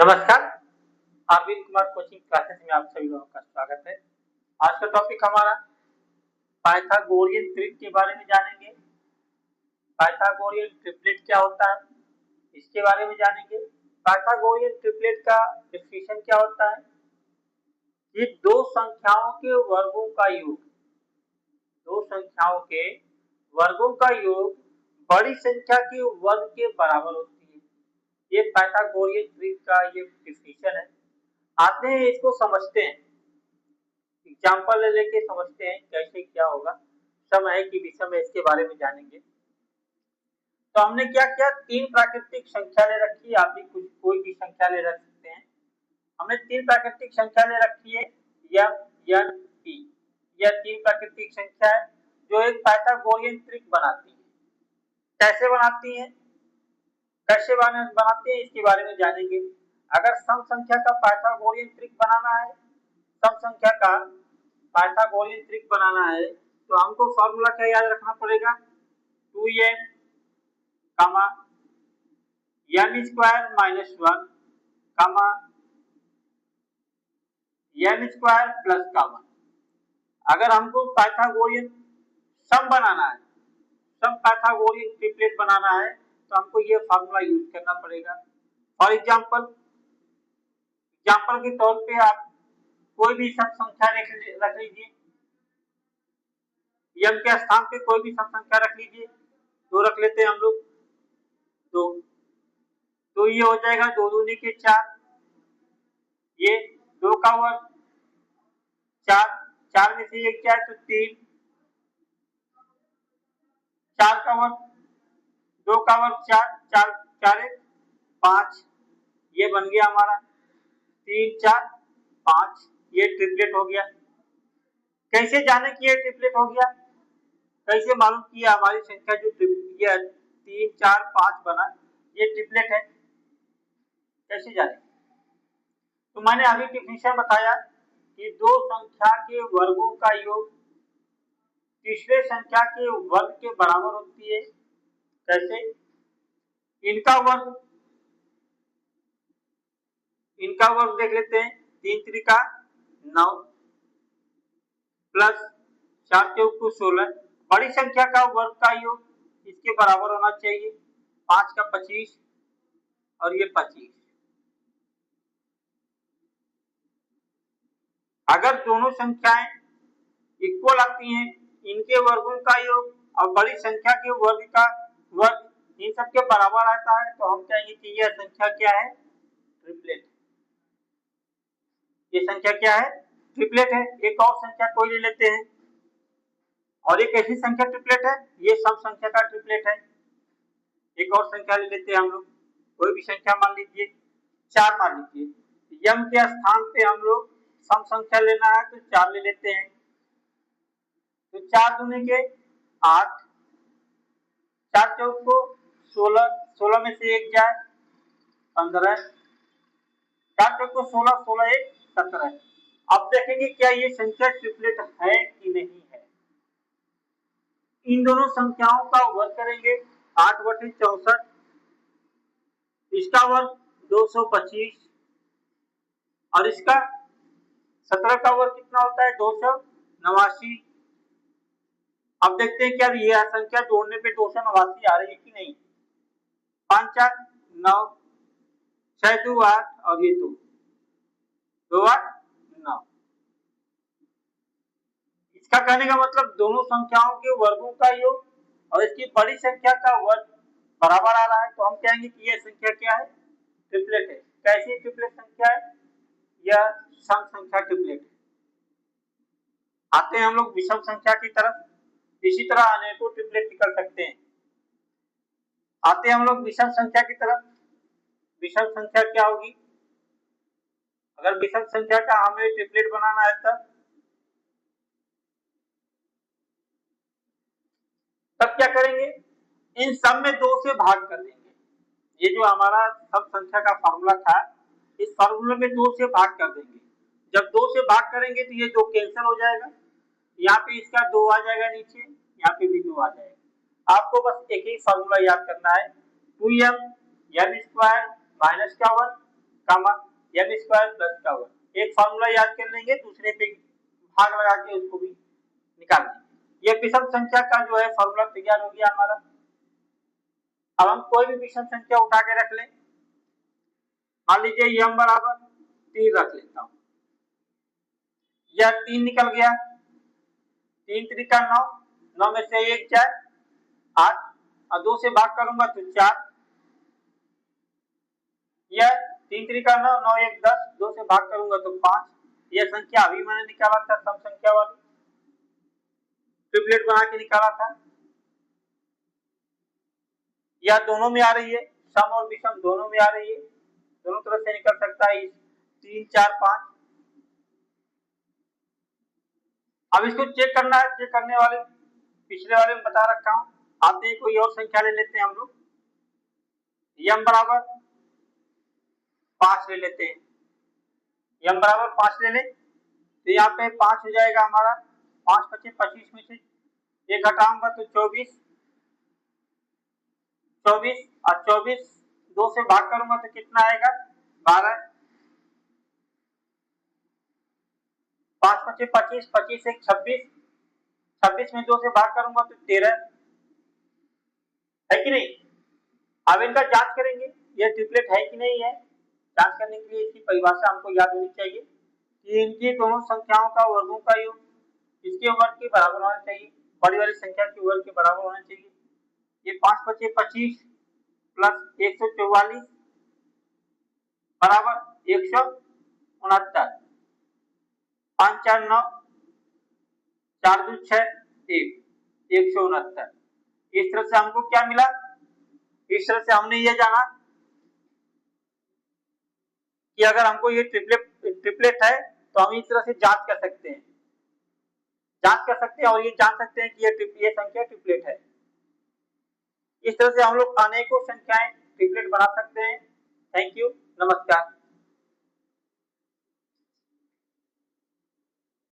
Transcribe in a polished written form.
नमस्कार, Arvind Kumar coaching classes में आप सभी लोगों का स्वागत है। आज का टॉपिक हमारा पाइथागोरियन ट्रिक के बारे में जानेंगे। पाइथागोरियन ट्रिपलेट क्या होता है, इसके बारे में जानेंगे। पाइथागोरियन ट्रिपलेट का डेफिनेशन क्या होता है? ये दो संख्याओं के वर्गों का योग, दो संख्याओं के वर्गों का योग बड़ी संख्या के वर्ग के बराबर होती है। ये पाइथागोरियन ट्रिक का ये डेफिनेशन है। आते हैं इसको समझते हैं, एग्जाम्पल लेके समझते हैं कैसे क्या होगा। सम है कि विषम है, इसके बारे में जानेंगे। तो हमने क्या किया, तीन प्राकृतिक संख्या ले रखी है। आप भी कुछ कोई भी संख्या ले रख सकते हैं। हमने तीन प्राकृतिक संख्या ले रखी है, m, n, p। यह तीन प्राकृतिक संख्या है जो एक पाइथागोरियन ट्रिक बनाती है। कैसे बनाती है, इसके बारे में जानेंगे। अगर सम संख्या का पाइथागोरियन ट्रिक बनाना है, सम संख्या का पाइथागोरियन ट्रिक बनाना है तो हमको फॉर्मूला क्या याद रखना पड़ेगा, 2m कामा m स्क्वायर माइनस 1 कामा m स्क्वायर प्लस का 1। अगर हमको पाइथागोरियन सम बनाना है, सम पाइथागोरियन ट्रिपलेट बनाना है तो हमको ये फॉर्मूला यूज करना पड़ेगा। फॉर एग्जाम्पल के तौर पे आप कोई भी सम संख्या रख लीजिए, m के स्थान पे कोई भी सम संख्या रख लीजिए। दो रख लेते हैं हम लोग, तो ये हो जाएगा 2 दूनी के 4, ये 2 का वर्ग 4, 4 में से 1 जाए तो 3, 4 का वर्ग 2 का वर्ग 4, 4 4 1 5, ये बन गया हमारा 3 4 5। ये ट्रिपलेट हो गया। कैसे जाने कि ये ट्रिपलेट हो गया, कैसे मालूम किया हमारी संख्या जो 3 4 5 बना ये ट्रिपलेट है, कैसे जाने? तो मैंने अभी डेफिनेशन बताया कि दो संख्या के वर्गों का योग तीसरे संख्या के वर्ग के बराबर होती है। कैसे? इनका वर्ग देख लेते हैं। 3 त्रिका 9 प्लस 4 चौक 16। बड़ी संख्या का वर्ग का योग इसके बराबर होना चाहिए, 5 का 25 और ये 25। अगर दोनों संख्याएं इक्वल आती हैं, इनके वर्गों का योग और बड़ी संख्या के वर्ग का वर्ग इन सब के बराबर आता है तो हम कहेंगे कि यह संख्या क्या है, ट्रिपलेट। ये संख्या क्या है, ट्रिपलेट है। एक और संख्या कोई ले लेते हैं, और एक ऐसी संख्या ट्रिपलेट है, ये सम संख्या का ट्रिपलेट है। एक और संख्या ले लेते हैं हम लोग, कोई भी संख्या मान लीजिए 4 मान लीजिए। m के स्थान पे हम लोग सम संख्या लेना है तो 4 ले लेते हैं। तो 4 दूनी के 8, 4 चौक को 16, 16 में से 1 जाए 15, 4 चौक को 16, 16 1 17। अब देखेंगे क्या ये संख्या ट्रिपलेट है कि नहीं है। इन दोनों संख्याओं का वर्ग करेंगे 8/64, इसका वर्ग 225 और इसका 17 का वर्ग कितना होता है, 289। अब देखते हैं क्या ये संख्या जोड़ने पे 289 आ रही है कि नहीं। 5 4 9, 6 2 8 और ये 2 8 9। इसका कहने का मतलब दोनों संख्याओं के वर्गों का योग और इसकी बड़ी संख्या का वर्ग बराबर आ रहा है तो हम कहेंगे कि यह संख्या क्या है, ट्रिपलेट है। कैसी ट्रिपलेट संख्या है, यह सम संख्या ट्रिपलेट है। आते हैं हम लोग विषम संख्या की तरफ। इसी तरह अनेकों ट्रिपलेट निकल सकते हैं। आते हैं हम लोग विषम संख्या की तरफ। विषम संख्या क्या होगी, अगर विषम संख्या का हमें ट्रिपलेट बनाना है तब क्या करेंगे, इन सब में 2 से भाग कर देंगे। ये जो हमारा सब संख्या का फॉर्मूला था, इस फॉर्मूले में 2 से भाग कर देंगे। जब 2 से भाग करेंगे तो ये 2 कैंसिल हो जाएगा, यहाँ पे इसका 2 आ जाएगा नीचे, यहाँ पे भी 2 आ जाएगा। आपको बस एक ही फॉर्मूला याद करना है, 2m m स्क्वायर माइनस का 1 कामा m स्क्वायर प्लस का वर्ग। एक फार्मूला याद कर लेंगे, दूसरे पे भाग लगा के उसको भी निकाल लेंगे। ये विषम संख्या का जो है फार्मूला तैयार हो गया हमारा। अब हम कोई भी विषम संख्या उठा के रख लें। मान लीजिए m बराबर 3 रख लेता हूं। यह 3 निकल गया, 3 त्रिका 9, 9 में से 1 जाए 8 और 2 से भाग करूंगा तो 4। यह 3 त्रिका 9, 9 1 10, 2 से भाग करूंगा तो 5। यह संख्या अभी मैंने निकाला था, सम संख्या वाली ट्रिपलेट बना के निकाला था। यह दोनों में आ रही है, सम और विषम दोनों में आ रही है, दोनों तरफ से निकल सकता है 3 4 5। अब इसको चेक करना है, चेक करने वाले पिछले वाले में बता रखा हूं। आते हैं कोई और संख्या ले लेते हैं हम लोग। m बराबर 5 ले लेते हैं। m बराबर 5 ले लें तो यहाँ पे 5 हो जाएगा हमारा। 5 25 25 में से 1 हटाऊंगा तो 24 24 और 24 2 से भाग करूंगा तो कितना आएगा 12। 5 25 25 25 1 26, 26 में 2 से भाग करूंगा तो 13 है कि नहीं। अब इनका जांच करेंगे ये ट्रिपलेट है कि नहीं है। जांच करने के लिए इसकी परिभाषा हमको याद होनी चाहिए कि इनकी दोनों संख्याओं का वर्गों का योग इसके वर्ग के बराबर होना चाहिए, बड़ी वाली संख्या के वर्ग के बराबर होना चाहिए। ये 5 25 25 प्लस 144 बराबर 169। 5 4 9 4 2 6 1 169। इस तरह से हमको क्या मिला, इस तरह से हमने ये जाना कि अगर हमको ये ट्रिपलेट है तो हम इस तरह से जांच कर सकते हैं, और ये जान सकते हैं कि ये संख्या ट्रिपलेट है। इस तरह से हम लोग अनेकों संख्याएं ट्रिपलेट बना सकते हैं। थैंक यू, नमस्कार।